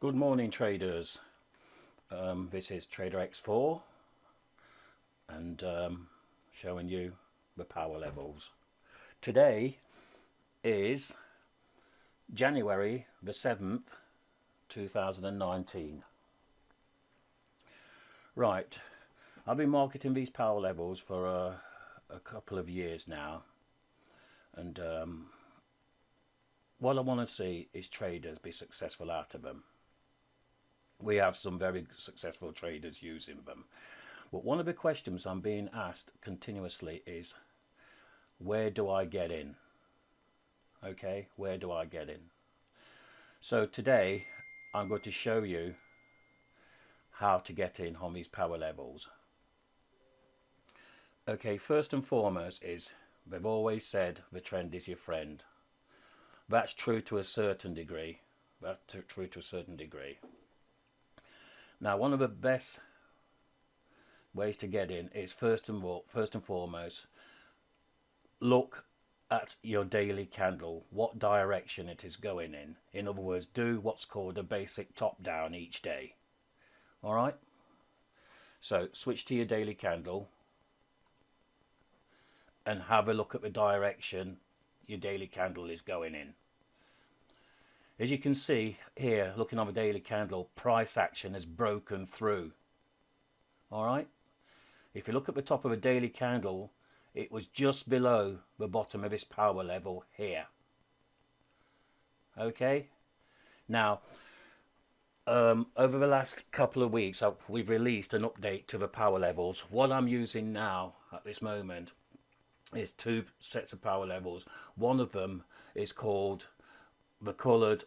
Good morning, traders. This is Trader X4 and showing you the power levels. Today is January the 7th, 2019. Right, I've been marketing these power levels for a couple of years now, and what I want to see is traders be successful out of them. We have some very successful traders using them. But one of the questions I'm being asked continuously is, where do I get in? Okay, where do I get in? So today I'm going to show you how to get in on these power levels. Okay, first and foremost is, they've always said the trend is your friend. That's true to a certain degree. That's true to a certain degree. Now, one of the best ways to get in is first and foremost, look at your daily candle, what direction it is going in. In other words, do what's called a basic top down each day. All right? So switch to your daily candle and have a look at the direction your daily candle is going in. As you can see here, looking on the daily candle, price action has broken through. All right. If you look at the top of a daily candle, it was just below the bottom of this power level here. Okay. Now, over the last couple of weeks, we've released an update to the power levels. What I'm using now at this moment is two sets of power levels. One of them is called the coloured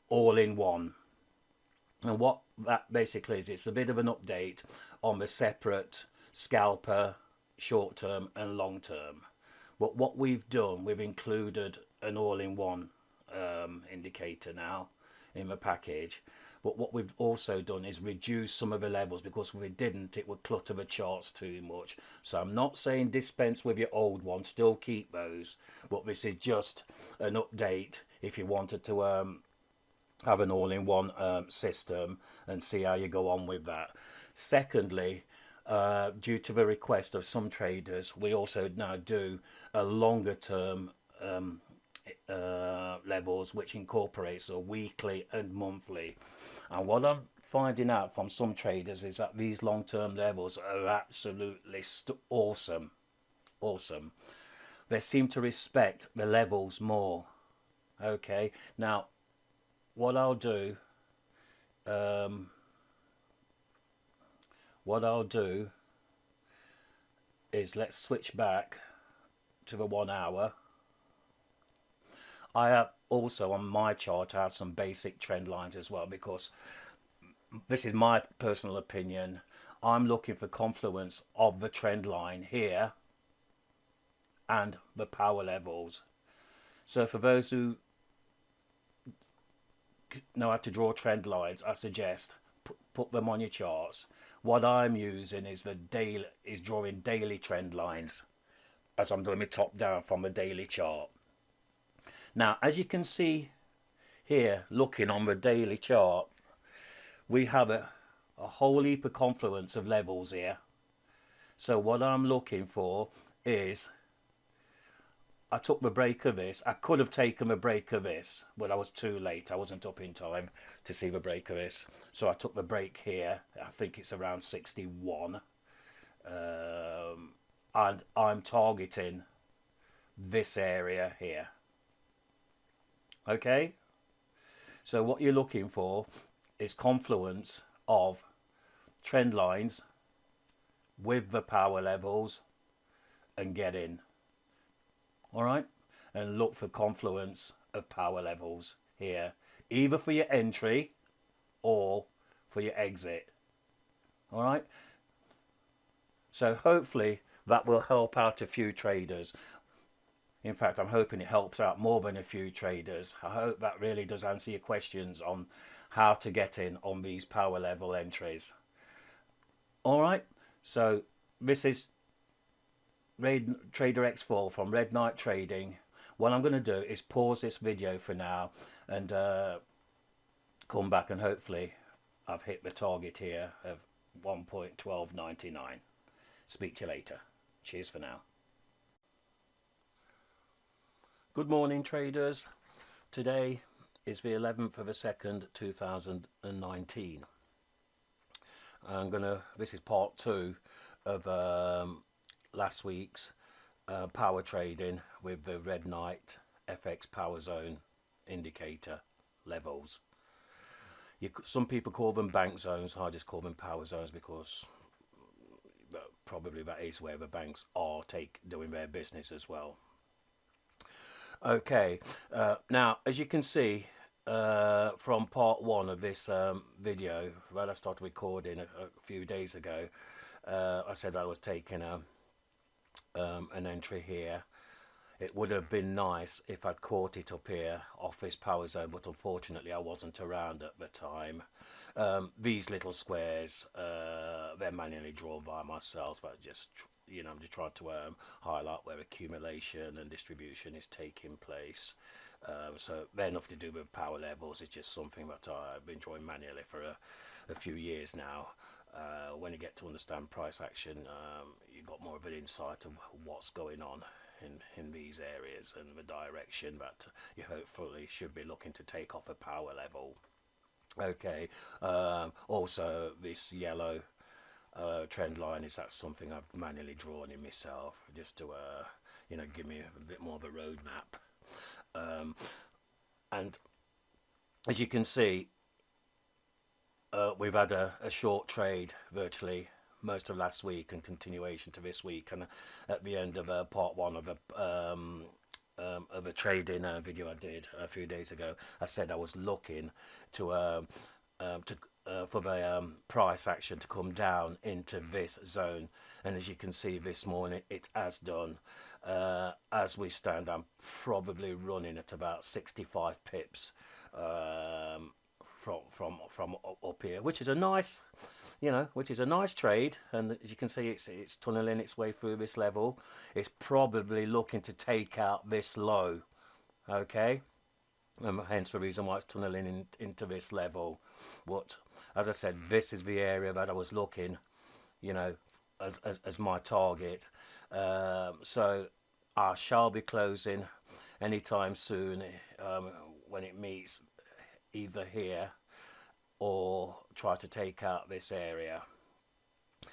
all-in-one, and what that basically is, it's a bit of an update on the separate scalper, short-term and long-term. But what we've done, we've included an all-in-one indicator now in the package. But what we've also done is reduce some of the levels, because if we didn't, it would clutter the charts too much. So I'm not saying dispense with your old ones, still keep those, but this is just an update if you wanted to have an all-in-one system and see how you go on with that. Secondly, due to the request of some traders, we also now do a longer term levels, which incorporates a weekly and monthly. And what I'm finding out from some traders is that these long-term levels are absolutely awesome. They seem to respect the levels more. Okay, now what I'll do is, let's switch back to the 1 hour. I have also on my chart, I have some basic trend lines as well, because this is my personal opinion. I'm looking for confluence of the trend line here and the power levels. So for those who know how to draw trend lines, I suggest put them on your charts. What I'm using is drawing daily trend lines, as I'm doing my top down from the daily chart. Now, as you can see here, looking on the daily chart, we have a whole heap of confluence of levels here. So what I'm looking for is, I took the break of this. I could have taken the break of this, but I was too late. I wasn't up in time to see the break of this. So I took the break here. I think it's around 61. And I'm targeting this area here. Okay? So what you're looking for is confluence of trend lines with the power levels and get in. All right, and look for confluence of power levels here, either for your entry or for your exit. All right, so hopefully that will help out a few traders. In fact, I'm hoping it helps out more than a few traders. I hope that really does answer your questions on how to get in on these power level entries. All right, so this is Trader X4 from Red Knight Trading. What I'm going to do is pause this video for now and come back, and hopefully I've hit the target here of 1.1299. Speak to you later. Cheers for now. Good morning, traders. Today is the 11th of the 2nd 2019. This is part 2 of last week's power trading with the Red Knight FX Power Zone indicator levels. Some people call them bank zones. I just call them power zones because probably that is where the banks are doing their business as well. Okay, now as you can see from part 1 of this video that I started recording a few days ago, I said I was taking an entry here. It would have been nice if I'd caught it up here off this power zone, but unfortunately I wasn't around at the time. These little squares, they're manually drawn by myself. That's just, I'm just trying to highlight where accumulation and distribution is taking place. So they're nothing to do with power levels. It's just something that I've been drawing manually for a few years now. When you get to understand price action, you've got more of an insight of what's going on in these areas and the direction that you hopefully should be looking to take off a power level. Okay, also this yellow trend line that's something I've manually drawn in myself just to give me a bit more of a roadmap. And as you can see, we've had a short trade virtually most of last week and continuation to this week, and at the end of part 1 of a trading video I did a few days ago, I said I was looking for the price action to come down into this zone, and as you can see this morning it has done. As we stand, I'm probably running at about 65 pips from up here, which is a nice trade. And as you can see, it's tunneling its way through this level. It's probably looking to take out this low, okay, hence the reason why it's tunneling into this level. But as I said, this is the area that I was looking, as my target. So I shall be closing anytime soon when it meets either here or try to take out this area.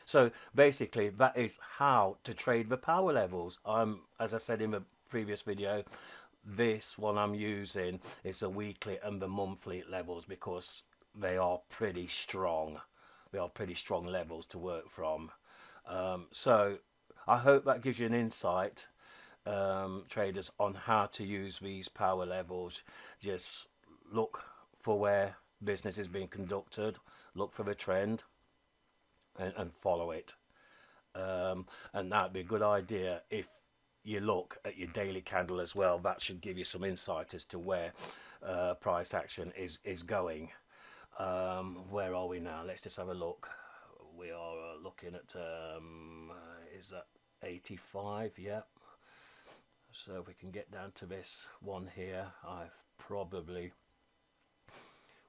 So basically that is how to trade the power levels. As I said in the previous video, this one I'm using is the weekly and the monthly levels because they are pretty strong. They are pretty strong levels to work from. So I hope that gives you an insight, traders, on how to use these power levels. Just look for where business is being conducted, look for the trend and follow it. And that'd be a good idea if you look at your daily candle as well. That should give you some insight as to where price action is going. Where are we now? Let's just have a look. We are looking at is that 85? Yeah. So if we can get down to this one here, I probably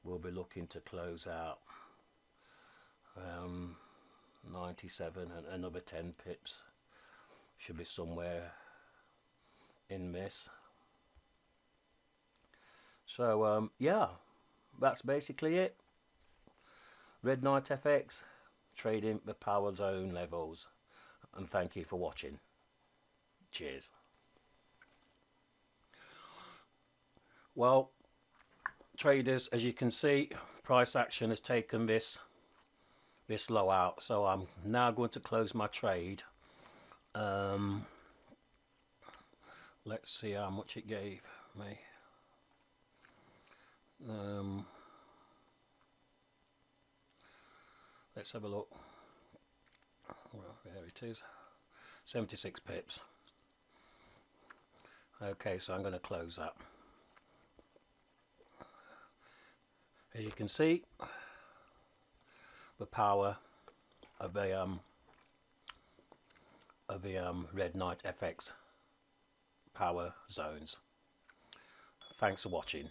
will be looking to close out 97, and another 10 pips should be somewhere in this. So yeah, that's basically it. Red Knight FX, trading the power zone levels, and thank you for watching. Cheers. Well, traders, as you can see, price action has taken this low out, so I'm now going to close my trade. Let's see how much it gave me. Let's have a look. Well, there it is, 76 pips. Okay, so I'm going to close that. As you can see, the power of the Red Knight FX power zones. Thanks for watching.